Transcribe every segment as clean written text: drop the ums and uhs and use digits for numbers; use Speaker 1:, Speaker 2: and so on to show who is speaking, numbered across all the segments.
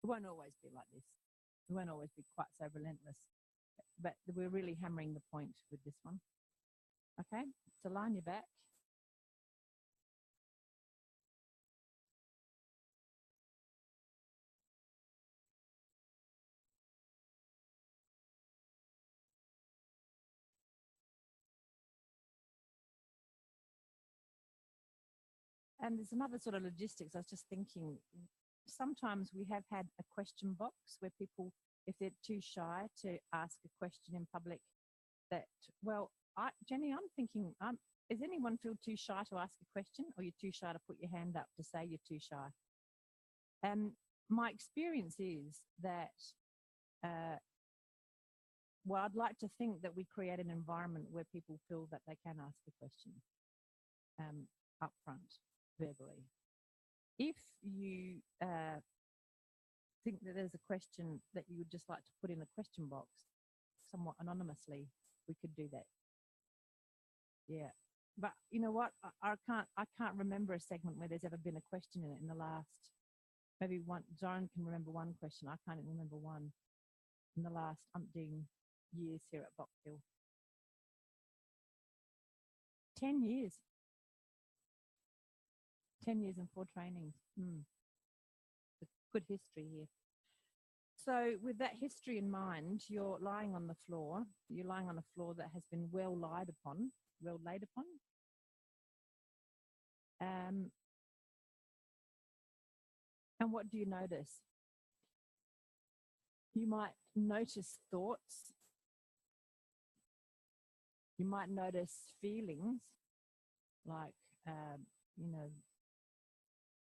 Speaker 1: It won't always be like this. It won't always be quite so relentless. But we're really hammering the point with this one. Okay, so line your back. And there's another sort of logistics. I was just thinking, sometimes we have had a question box where people, if they're too shy to ask a question in public, that, well, Jenny, I'm thinking, does anyone feel too shy to ask a question, or you're too shy to put your hand up to say you're too shy? And my experience is that, well, I'd like to think that we create an environment where people feel that they can ask the question up front, verbally. If you think that there's a question that you would just like to put in a question box, somewhat anonymously, we could do that. Yeah, but you know what? I can't remember a segment where there's ever been a question in it in the last, maybe one. Joan can remember one question. I can't even remember one in the last umpteen years here at Box Hill. 10 years. 10 years and 4 trainings. Good history here. So with that history in mind, you're lying on the floor. You're lying on a floor that has been well laid upon. And what do you notice? You might notice thoughts. You might notice feelings like,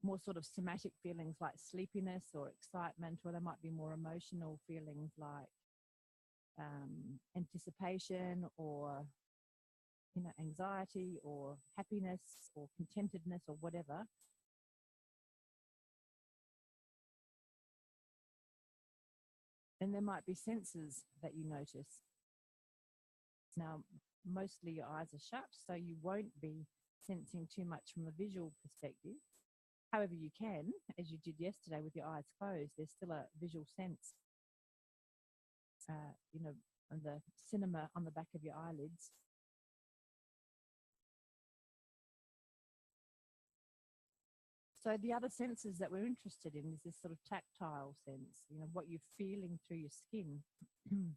Speaker 1: more sort of somatic feelings like sleepiness or excitement, or there might be more emotional feelings like anticipation or, anxiety or happiness or contentedness or whatever. And there might be senses that you notice. Now, mostly your eyes are shut, so you won't be sensing too much from a visual perspective. However, you can, as you did yesterday with your eyes closed, there's still a visual sense, on the cinema on the back of your eyelids. So the other senses that we're interested in is this sort of tactile sense, what you're feeling through your skin, and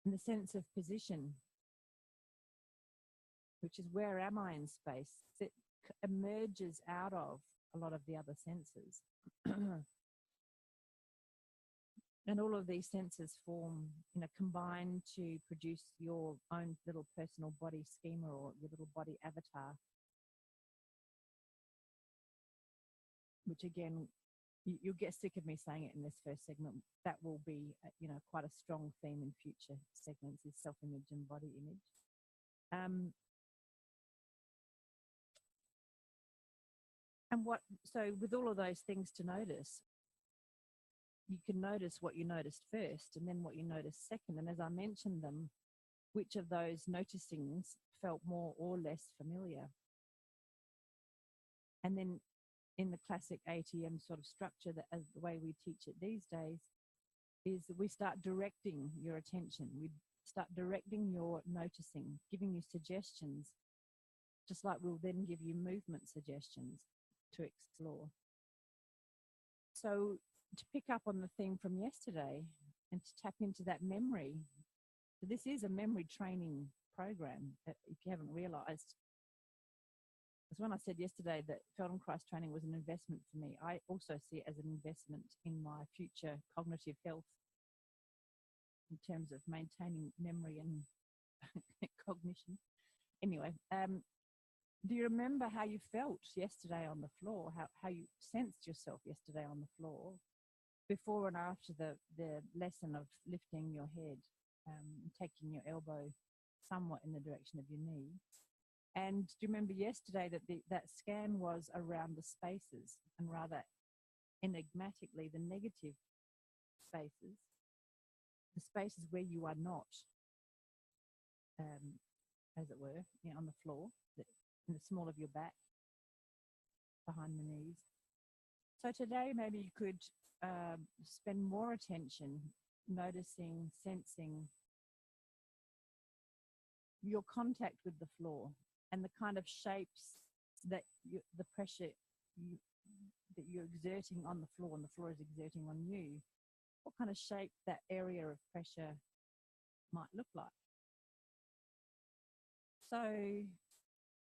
Speaker 1: the sense of position, which is where am I in space? It emerges out of a lot of the other senses. And all of these senses form, combine to produce your own little personal body schema or your little body avatar, which again, you'll get sick of me saying it in this first segment. That will be, quite a strong theme in future segments, is self-image and body image. So with all of those things to notice, you can notice what you noticed first and then what you noticed second. And as I mentioned them, which of those noticings felt more or less familiar? And then in the classic ATM sort of structure, that as the way we teach it these days, is that we start directing your attention. We start directing your noticing, giving you suggestions, just like we'll then give you movement suggestions to explore. So to pick up on the theme from yesterday and to tap into that memory, so this is a memory training program, if you haven't realized. Because when I said yesterday that Feldenkrais training was an investment for me, I also see it as an investment in my future cognitive health in terms of maintaining memory and cognition. Anyway, do you remember how you felt yesterday on the floor, how you sensed yourself yesterday on the floor, before and after the lesson of lifting your head, taking your elbow somewhat in the direction of your knee? And do you remember yesterday that that scan was around the spaces, and rather enigmatically the negative spaces, the spaces where you are not, as it were, on the floor, in the small of your back, behind the knees. So today maybe you could spend more attention noticing, sensing your contact with the floor and the kind of shapes that the pressure that you're exerting on the floor and the floor is exerting on you, what kind of shape that area of pressure might look like. So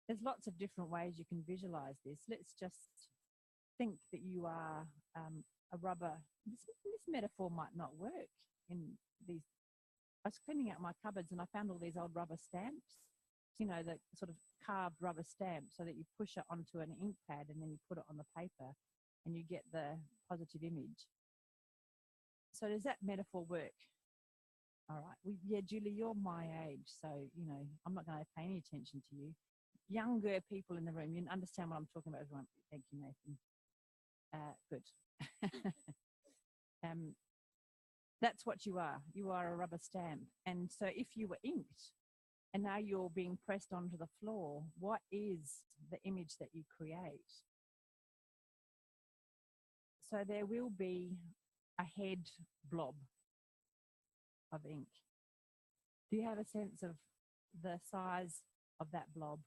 Speaker 1: there's lots of different ways you can visualize this. Let's just think that you are a rubber. This metaphor might not work in these. I was cleaning out my cupboards and I found all these old rubber stamps, you know, the sort of carved rubber stamp so that you push it onto an ink pad and then you put it on the paper and you get the positive image. So does that metaphor work? All right. Yeah, Julie, you're my age, so, you know, I'm not going to pay any attention to you. Younger people in the room, you understand what I'm talking about, everyone. Thank you, Nathan. Good. That's what you are. You are a rubber stamp. And so if you were inked and now you're being pressed onto the floor, what is the image that you create? So there will be a head blob of ink. Do you have a sense of the size of that blob?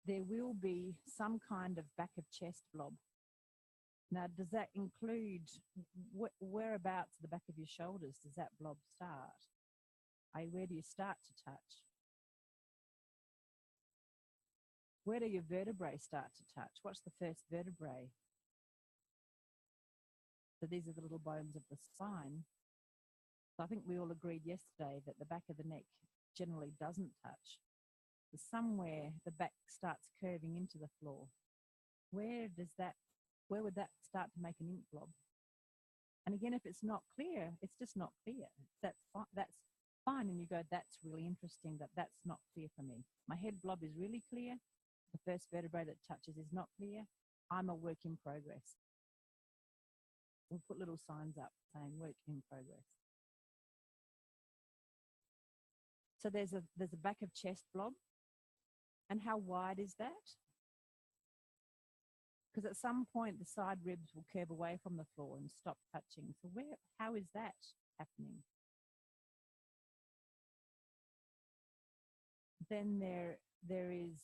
Speaker 1: There will be some kind of back of chest blob. Now, does that include whereabouts the back of your shoulders does that blob start? Where do you start to touch? Where do your vertebrae start to touch? What's the first vertebrae? So these are the little bones of the spine. So I think we all agreed yesterday that the back of the neck generally doesn't touch. So somewhere the back starts curving into the floor. Where would that start to make an ink blob? And again, if it's not clear, it's just not clear. That's fine. And you go, that's really interesting, that's not clear for me. My head blob is really clear. The first vertebrae that touches is not clear. I'm a work in progress. We'll put little signs up saying work in progress. So there's a back of chest blob. And how wide is that? Because at some point the side ribs will curve away from the floor and stop touching. So how is that happening? Then there is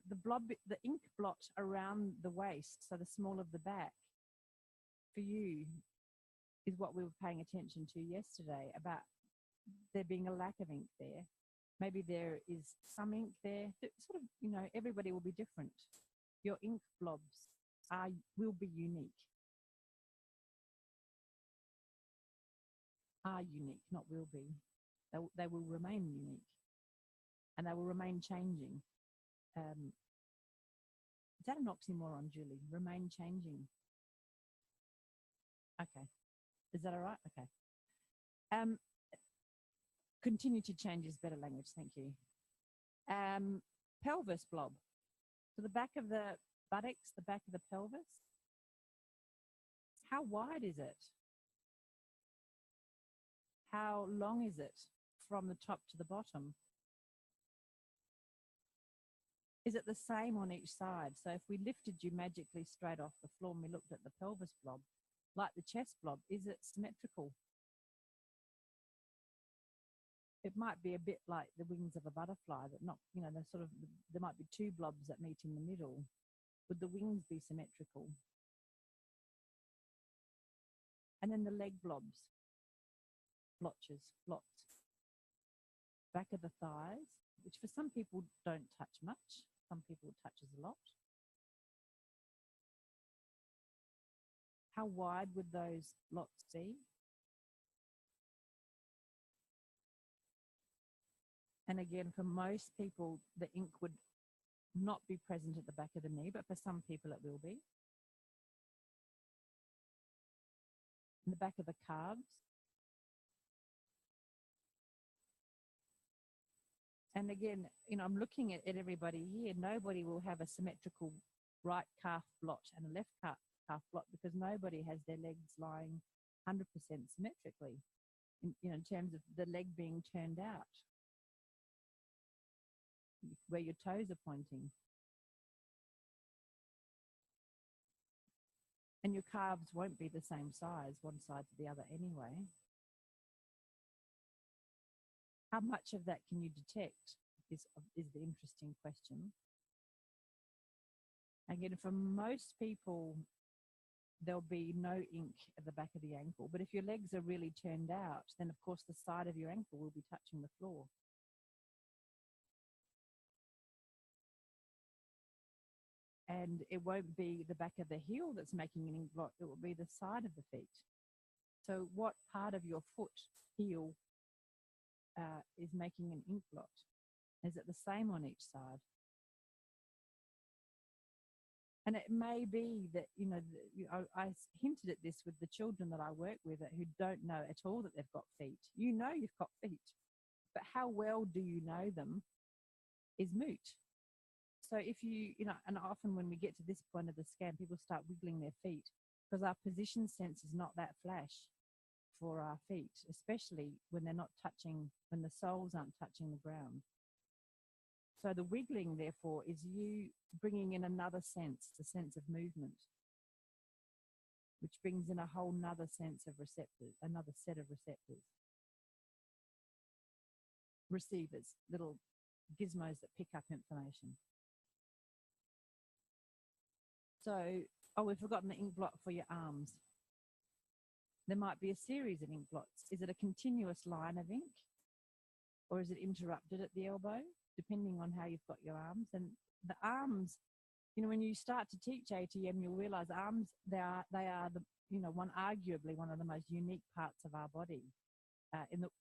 Speaker 1: the blob, the ink blot around the waist, so the small of the back, for you is what we were paying attention to yesterday about there being a lack of ink there. Maybe there is some ink there. Sort of, you know, everybody will be different. Your ink blobs will be unique. Are unique, not will be. They will remain unique. And they will remain changing. Is that an oxymoron, Julie? Remain changing. Okay. Is that all right? Okay. Continue to change is better language. Thank you. Pelvis blob. So the back of the buttocks, the back of the pelvis. How wide is it? How long is it from the top to the bottom? Is it the same on each side? So if we lifted you magically straight off the floor and we looked at the pelvis blob, like the chest blob, is it symmetrical? It might be a bit like the wings of a butterfly, that not, you know, there might be two blobs that meet in the middle. Would the wings be symmetrical? And then the leg blobs, blotches, blots. Back of the thighs, which for some people don't touch much. Some people it touches a lot. How wide would those blots be? And again, for most people, the ink would not be present at the back of the knee, but for some people it will be. In the back of the calves. And again, you know, I'm looking at everybody here. Nobody will have a symmetrical right calf blot and a left calf blot because nobody has their legs lying 100% symmetrically, in terms of the leg being turned out, where your toes are pointing. And your calves won't be the same size, one side to the other anyway. How much of that can you detect is the interesting question. Again, for most people, there'll be no ink at the back of the ankle. But if your legs are really turned out, then of course the side of your ankle will be touching the floor. And it won't be the back of the heel that's making an ink blot, it will be the side of the feet. So what part of your foot, heel, is making an ink blot? Is it the same on each side? And it may be that, I hinted at this with the children that I work with who don't know at all that they've got feet. You know you've got feet, but how well do you know them is moot. So if and often when we get to this point of the scan, people start wiggling their feet because our position sense is not that flash for our feet, especially when they're not touching, when the soles aren't touching the ground. So the wiggling, therefore, is you bringing in another sense, the sense of movement, which brings in a whole nother sense of receptors, another set of receptors. Receivers, little gizmos that pick up information. So, we've forgotten the ink blot for your arms. There might be a series of ink blots. Is it a continuous line of ink? Or is it interrupted at the elbow, depending on how you've got your arms? And the arms, when you start to teach ATM, you'll realize arms, they are the, arguably one of the most unique parts of our body.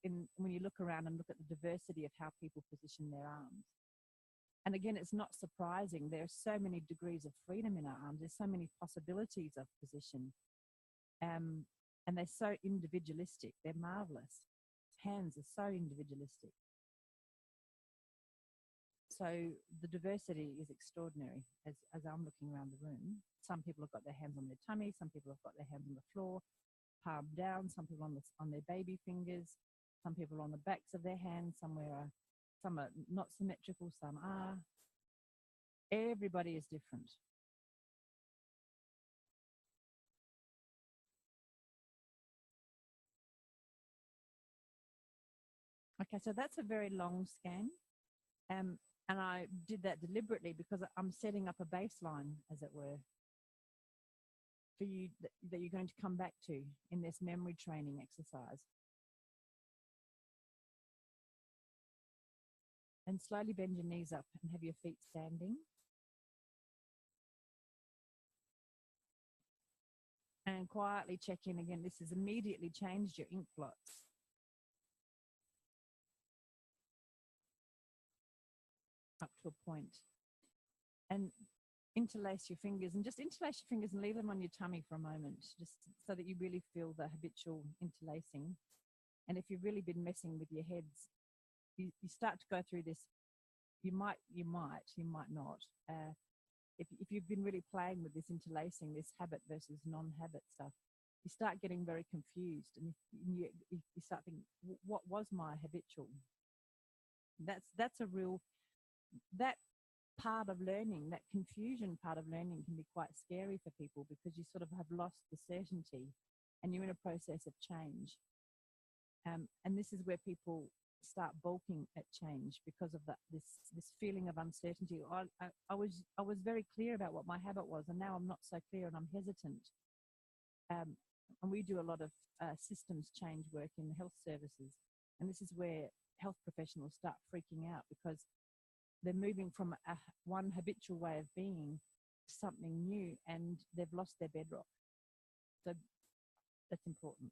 Speaker 1: When you look around and look at the diversity of how people position their arms. And again, it's not surprising. There are so many degrees of freedom in our arms. There's so many possibilities of position. And they're so individualistic. They're marvelous. Hands are so individualistic. So the diversity is extraordinary as I'm looking around the room. Some people have got their hands on their tummy. Some people have got their hands on the floor, palm down. Some people on their baby fingers. Some people on the backs of their hands. Some are not symmetrical, some are. Everybody is different. Okay, so that's a very long scan. And I did that deliberately because I'm setting up a baseline, as it were, for you that you're going to come back to in this memory training exercise. And slowly bend your knees up and have your feet standing. And quietly check in again. This has immediately changed your ink blots. Up to a point. And interlace your fingers, and just interlace your fingers and leave them on your tummy for a moment, just so that you really feel the habitual interlacing. And if you've really been messing with your heads, you start to go through this. You might not. If you've been really playing with this interlacing, this habit versus non-habit stuff, you start getting very confused, and you start thinking, what was my habitual? That's a real, that part of learning, that confusion part of learning can be quite scary for people because you sort of have lost the certainty and you're in a process of change. And this is where people start balking at change because of this feeling of uncertainty. I was very clear about what my habit was, and now I'm not so clear and I'm hesitant. And we do a lot of systems change work in the health services, and this is where health professionals start freaking out because they're moving from one habitual way of being to something new, and they've lost their bedrock. So that's important.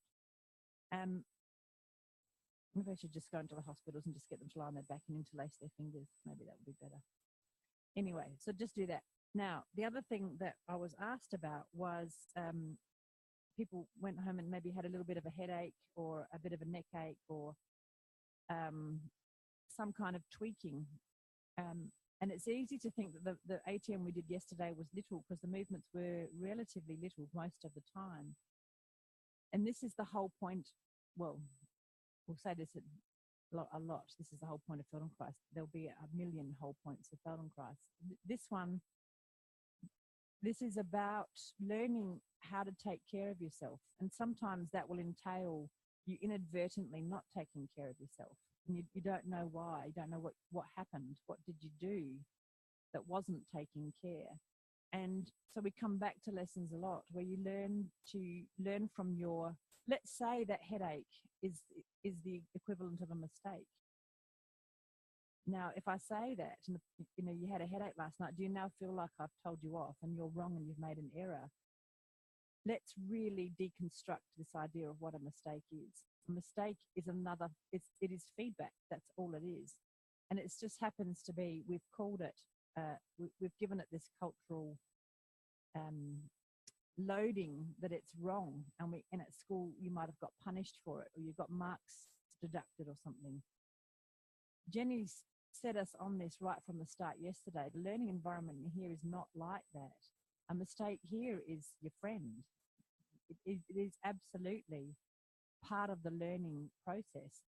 Speaker 1: Maybe I should just go into the hospitals and just get them to lie on their back and interlace their fingers. Maybe that would be better. Anyway, so just do that. Now, the other thing that I was asked about was people went home and maybe had a little bit of a headache or a bit of a neck ache or some kind of tweaking. And it's easy to think that the ATM we did yesterday was little because the movements were relatively little most of the time. And this is the whole point. Well, we'll say this a lot. This is the whole point of Feldenkrais. There'll be 1 million whole points of Feldenkrais. This one, This is about learning how to take care of yourself. And sometimes that will entail you inadvertently not taking care of yourself. And you don't know why, you don't know what happened, what did you do that wasn't taking care. And so we come back to lessons a lot where you learn from your, let's say that headache is the equivalent of a mistake. Now, if I say that, and you had a headache last night, do you now feel like I've told you off and you're wrong and you've made an error? Let's really deconstruct this idea of what a mistake is. A mistake is it is feedback. That's all it is. And it just happens to be, we've called it, we've given it this cultural loading that it's wrong. And at school, you might have got punished for it, or you got marks deducted or something. Jenny's set us on this right from the start yesterday. The learning environment here is not like that. A mistake here is your friend. It is absolutely part of the learning process.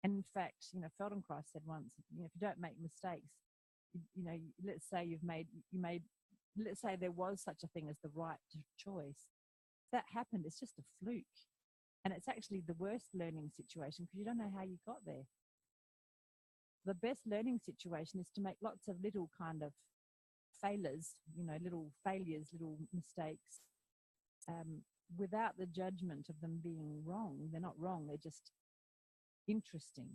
Speaker 1: And in fact, Feldenkrais said once, if you don't make mistakes, let's say let's say there was such a thing as the right choice. That happened, it's just a fluke. And it's actually the worst learning situation because you don't know how you got there. The best learning situation is to make lots of little kind of failures, little failures, little mistakes, without the judgment of them being wrong. They're not wrong, they're just interesting.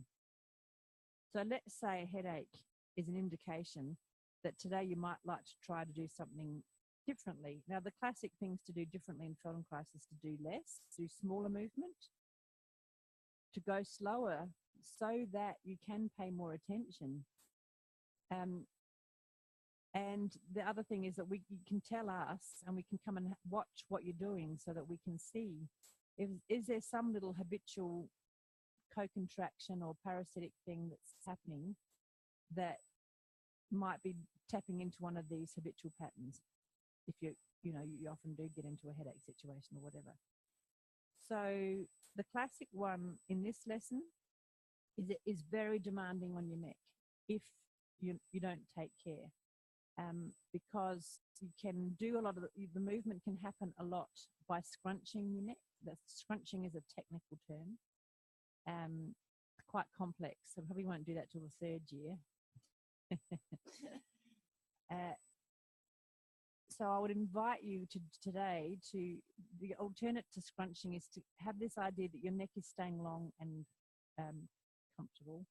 Speaker 1: So let's say a headache is an indication that today you might like to try to do something differently. Now, the classic things to do differently in Feldenkrais is to do less, do smaller movement, to go slower so that you can pay more attention. And the other thing is that you can tell us and we can come and watch what you're doing so that we can see, is there some little habitual co-contraction or parasitic thing that's happening that might be tapping into one of these habitual patterns if you often do get into a headache situation or whatever. So the classic one in this lesson is it is very demanding on your neck if you don't take care, because you can do a lot of the movement can happen a lot by scrunching your neck. That scrunching is a technical term, quite complex. So probably won't do that till the third year. So I would invite you today to, the alternate to scrunching is to have this idea that your neck is staying long and comfortable,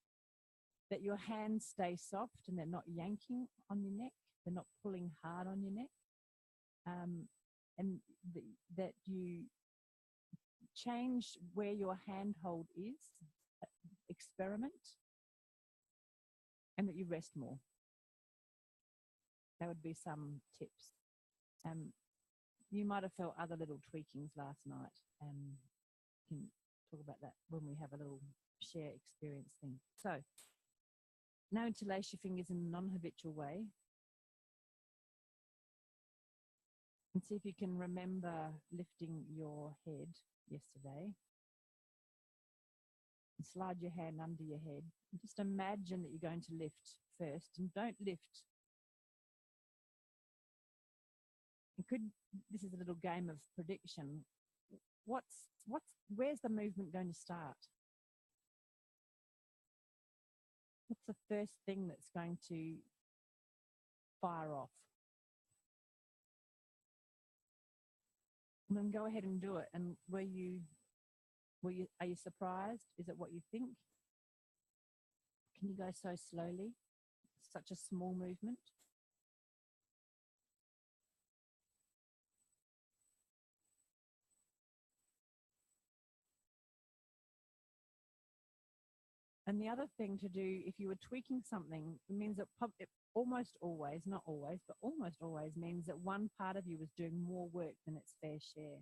Speaker 1: that your hands stay soft and they're not yanking on your neck, they're not pulling hard on your neck, and that you change where your handhold is, experiment, and that you rest more. That would be some tips. You might have felt other little tweakings last night. We can talk about that when we have a little share experience thing. So now interlace your fingers in a non-habitual way. And see if you can remember lifting your head yesterday. And slide your hand under your head. And just imagine that you're going to lift first. And don't lift. This is a little game of prediction. Where's the movement going to start? What's the first thing that's going to fire off? And then go ahead and do it. And are you surprised? Is it what you think? Can you go so slowly? Such a small movement. And the other thing to do, if you were tweaking something, it means that it almost always, not always, but almost always means that one part of you is doing more work than its fair share.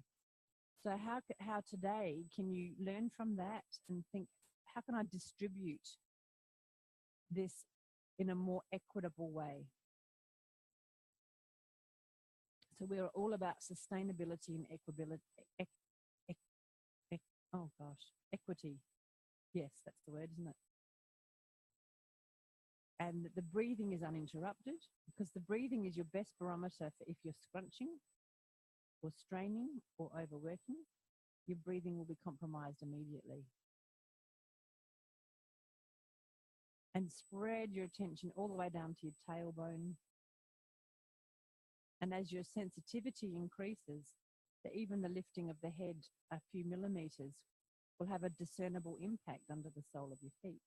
Speaker 1: So how today can you learn from that and think, how can I distribute this in a more equitable way? So we're all about sustainability and equity. Yes, that's the word, isn't it? and the breathing is uninterrupted, because the breathing is your best barometer for if you're scrunching or straining or overworking. Your breathing will be compromised immediately. And spread your attention all the way down to your tailbone. And as your sensitivity increases, even the lifting of the head a few millimeters will have a discernible impact under the sole of your feet.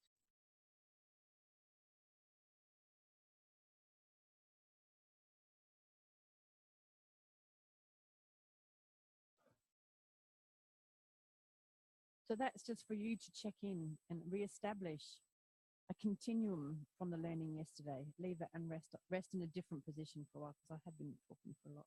Speaker 1: So that's just for you to check in and reestablish a continuum from the learning yesterday. Leave it and rest in a different position for a while, because I have been talking for a lot.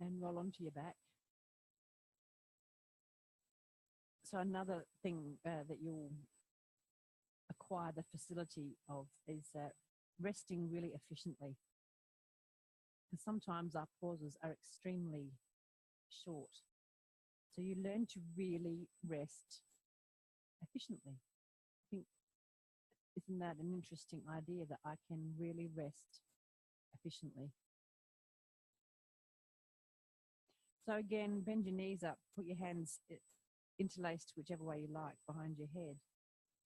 Speaker 1: And roll onto your back. So another thing that you'll acquire the facility of is resting really efficiently. Because sometimes our pauses are extremely short. So you learn to really rest efficiently. I think, isn't that an interesting idea, that I can really rest efficiently? So again, bend your knees up, put your hands interlaced whichever way you like behind your head,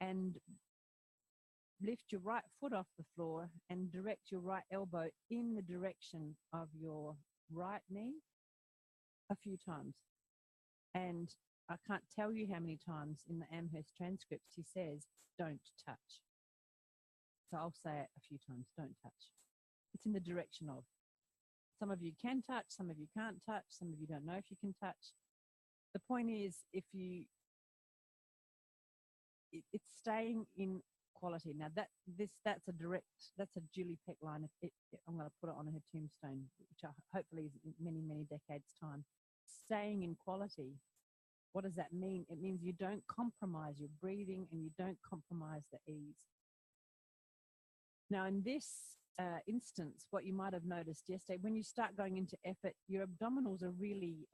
Speaker 1: and lift your right foot off the floor and direct your right elbow in the direction of your right knee a few times. And I can't tell you how many times in the Amherst transcripts he says, don't touch. So I'll say it a few times, don't touch. It's in the direction of. Some of you can touch, some of you can't touch, some of you don't know if you can touch. The point is, it's staying in quality. Now that's a Julie Peck line. I'm going to put it on her tombstone, which hopefully is in many, many decades' time. Staying in quality. What does that mean? It means you don't compromise your breathing and you don't compromise the ease. Now, in this instance, what you might have noticed yesterday, when you start going into effort, your abdominals are really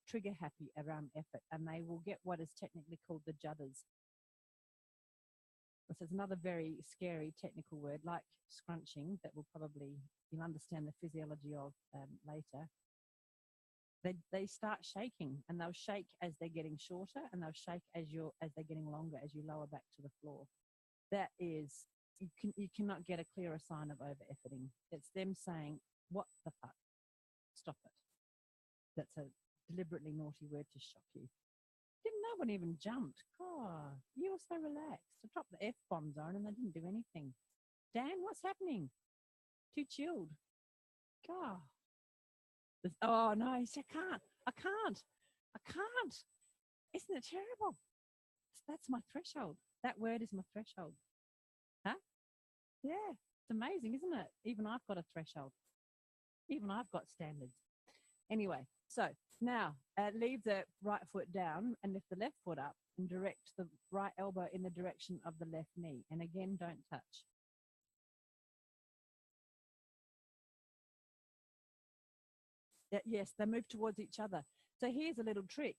Speaker 1: trigger happy around effort, and they will get what is technically called the judders. This is another very scary technical word, like scrunching, that you'll understand the physiology of later. They start shaking, and they'll shake as they're getting shorter, and they'll shake as they're getting longer, as you lower back to the floor. That is, you cannot get a clearer sign of over-efforting. It's them saying, what the fuck? Stop it. That's a deliberately naughty word to shock you. No one even jumped. God, you were so relaxed. I dropped the F-bombs on and they didn't do anything. Dan, what's happening? Too chilled. God. Oh, no, he said, I can't. Isn't it terrible? That's my threshold. That word is my threshold. Huh? Yeah, it's amazing, isn't it? Even I've got a threshold. Even I've got standards. Anyway, so now leave the right foot down and lift the left foot up and direct the right elbow in the direction of the left knee. And again, don't touch. Yes, they move towards each other. So here's a little trick.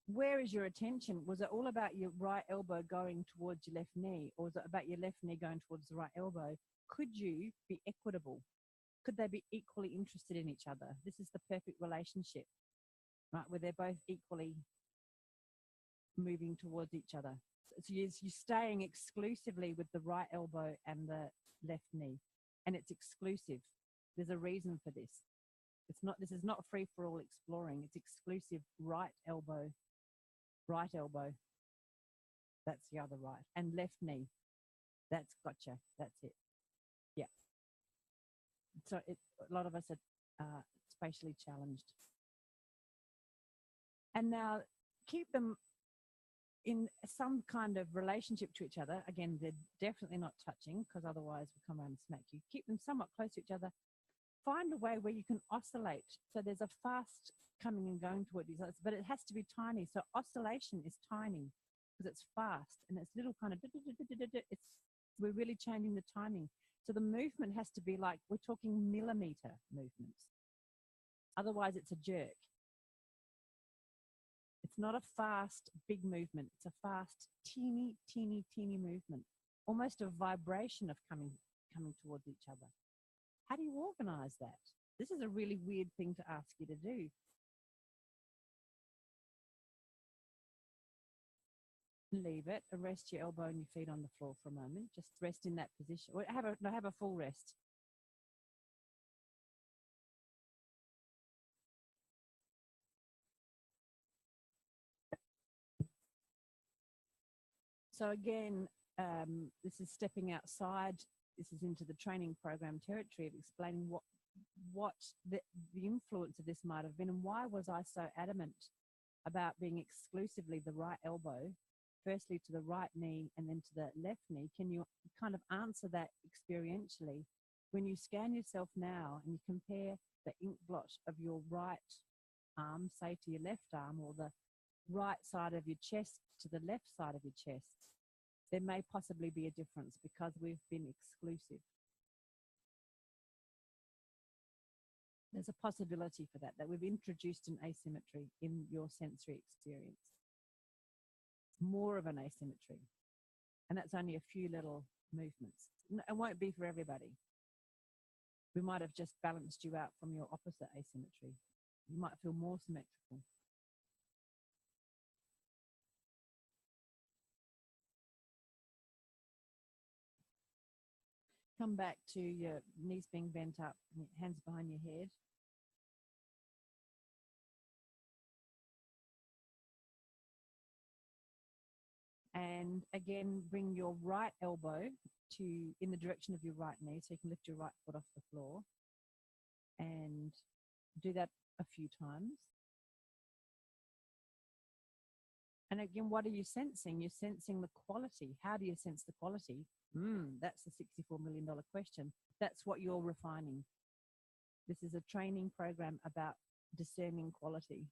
Speaker 1: Where is your attention? Was it all about your right elbow going towards your left knee, or was it about your left knee going towards the right elbow? Could you be equitable? Could they be equally interested in each other? This is the perfect relationship, right, where they're both equally moving towards each other. So you're staying exclusively with the right elbow and the left knee, and it's exclusive. There's a reason for this. This is not free for all exploring. It's exclusive right elbow. That's the other right. And left knee. That's gotcha. That's it. Yeah. So a lot of us are spatially challenged. And now keep them in some kind of relationship to each other. Again, they're definitely not touching because otherwise we'll come around and smack you. Keep them somewhat close to each other. Find a way where you can oscillate. So there's a fast coming and going toward these, but it has to be tiny. So oscillation is tiny because it's fast and it's little kind of, we're really changing the timing. So the movement has to be like, we're talking millimeter movements. Otherwise it's a jerk. It's not a fast, big movement. It's a fast, teeny, teeny, teeny movement. Almost a vibration of coming towards each other. How do you organize that? This is a really weird thing to ask you to do. Leave it. Rest your elbow and your feet on the floor for a moment. Just rest in that position. Or have a full rest. So again, this is stepping outside. This is into the training program territory of explaining what the influence of this might have been and why was I so adamant about being exclusively the right elbow, firstly to the right knee and then to the left knee. Can you kind of answer that experientially? When you scan yourself now and you compare the ink blot of your right arm, say to your left arm, or the right side of your chest to the left side of your chest, there may possibly be a difference because we've been exclusive. There's a possibility for that we've introduced an asymmetry in your sensory experience. More of an asymmetry. And that's only a few little movements. It won't be for everybody. We might have just balanced you out from your opposite asymmetry. You might feel more symmetrical. Come back to your knees being bent up, hands behind your head. And again, bring your right elbow in the direction of your right knee so you can lift your right foot off the floor. And do that a few times. And again, what are you sensing? You're sensing the quality. How do you sense the quality? That's the $64 million question. That's what you're refining. This is a training program about discerning quality.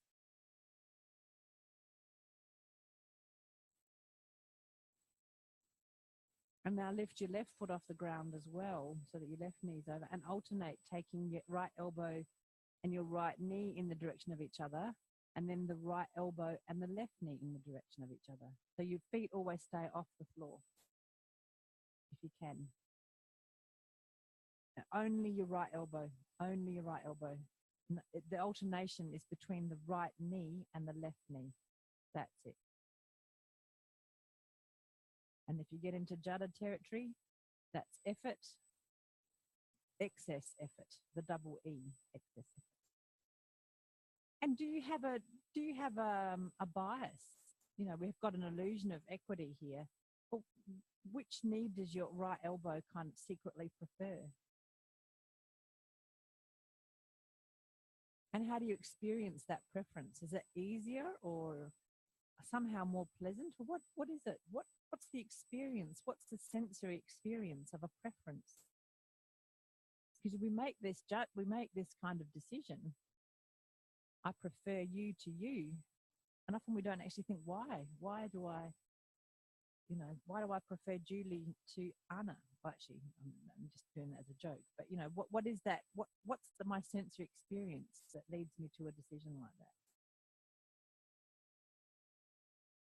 Speaker 1: And now lift your left foot off the ground as well so that your left knee's over, and alternate taking your right elbow and your right knee in the direction of each other, and then the right elbow and the left knee in the direction of each other. So your feet always stay off the floor, if you can. Only your right elbow, only your right elbow. The alternation is between the right knee and the left knee. That's it. And if you get into jada territory, that's effort, excess effort, the double E, excess effort. And do you have a bias? You know, we've got an illusion of equity here. But which knee does your right elbow kind of secretly prefer? And how do you experience that preference? Is it easier or somehow more pleasant? Or what is it? What's the experience? What's the sensory experience of a preference? Because we make this kind of decision. I prefer you to you. And often we don't actually think why. Why do I prefer Julie to Anna? Well, actually, I'm just doing that as a joke. But you know, what is that? What's my sensory experience that leads me to a decision like that?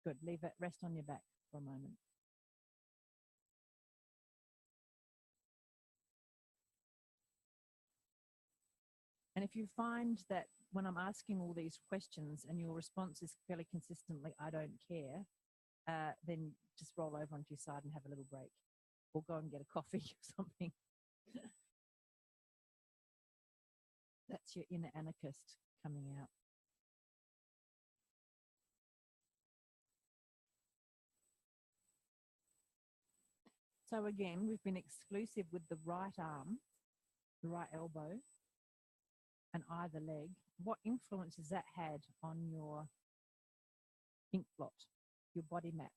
Speaker 1: Good. Leave it. Rest on your back for a moment. And if you find that when I'm asking all these questions and your response is fairly consistently, I don't care, then just roll over onto your side and have a little break, or go and get a coffee or something. That's your inner anarchist coming out. So again, we've been exclusive with the right arm, the right elbow, and either leg, what influence has that had on your ink blot, your body map?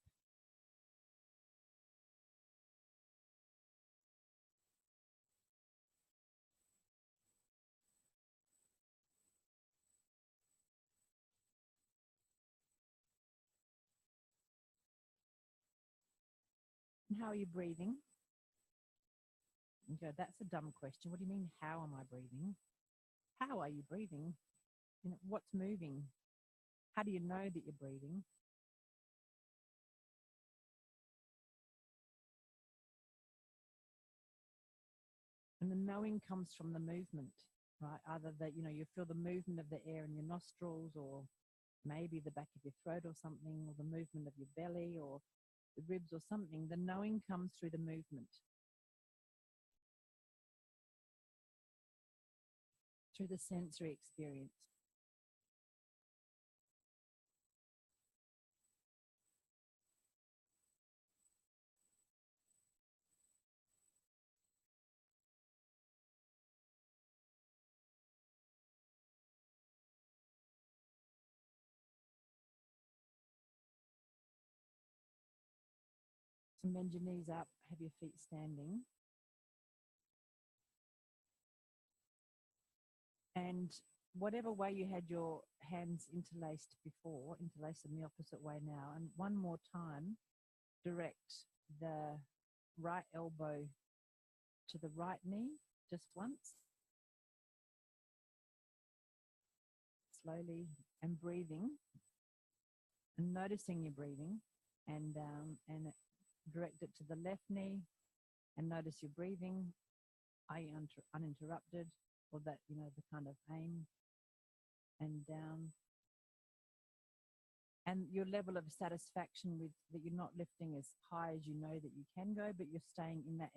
Speaker 1: And how are you breathing? You go, that's a dumb question. What do you mean, how am I breathing? How are you breathing? You know, what's moving? How do you know that you're breathing? And the knowing comes from the movement, right? Either that, you know, you feel the movement of the air in your nostrils, or maybe the back of your throat or something, or the movement of your belly or the ribs or something. The knowing comes through the movement, through the sensory experience. So bend your knees up, have your feet standing. And whatever way you had your hands interlaced before, interlace them the opposite way now. And one more time, direct the right elbow to the right knee, just once. Slowly, and breathing, and noticing your breathing, and direct it to the left knee, and notice your breathing. Are you uninterrupted, or that, you know, the kind of aim, and down. And your level of satisfaction with that you're not lifting as high as you know that you can go, but you're staying in that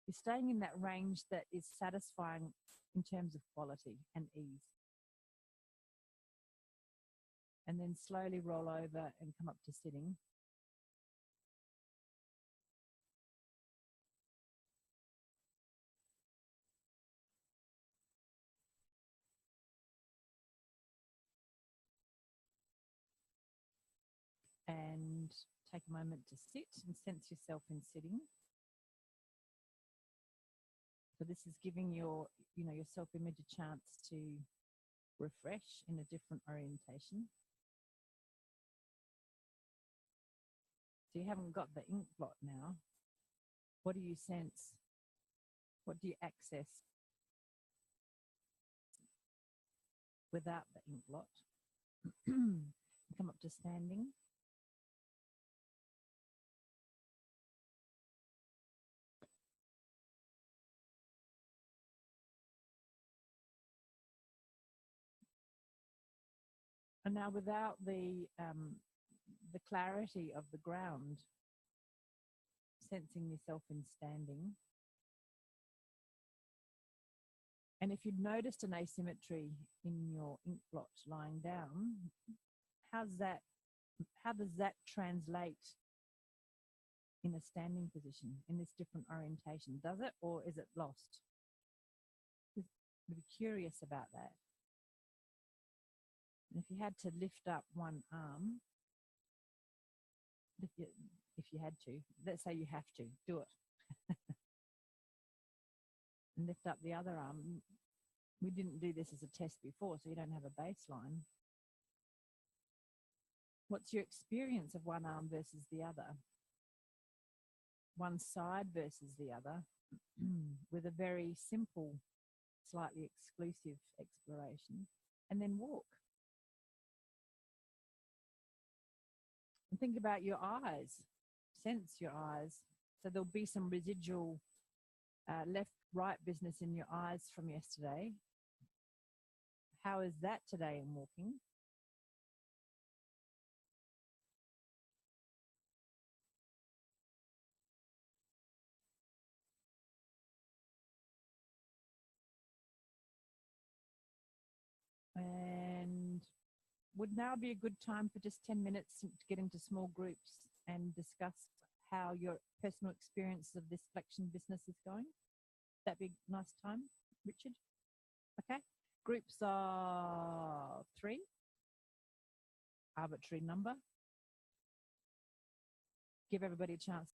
Speaker 1: you're staying in that range that is satisfying in terms of quality and ease. And then slowly roll over and come up to sitting. And take a moment to sit and sense yourself in sitting. So this is giving your self-image a chance to refresh in a different orientation. So you haven't got the ink blot now. What do you sense? What do you access without the ink blot? Come up to standing. And now without the clarity of the ground, sensing yourself in standing. And if you've noticed an asymmetry in your ink blot lying down, how does that translate in a standing position, in this different orientation? Does it, or is it lost? I'd be curious about that. And if you had to lift up one arm, if you had to, let's say you have to, do it. And lift up the other arm. We didn't do this as a test before, so you don't have a baseline. What's your experience of one arm versus the other? One side versus the other, with a very simple, slightly exclusive exploration, and then walk. And think about your eyes. Sense your eyes. So there'll be some residual left-right business in your eyes from yesterday. How is that today in walking? And would now be a good time for just 10 minutes to get into small groups and discuss how your personal experience of this flexion business is going? That'd be a nice time, Richard? Okay. Groups of 3, arbitrary number. Give everybody a chance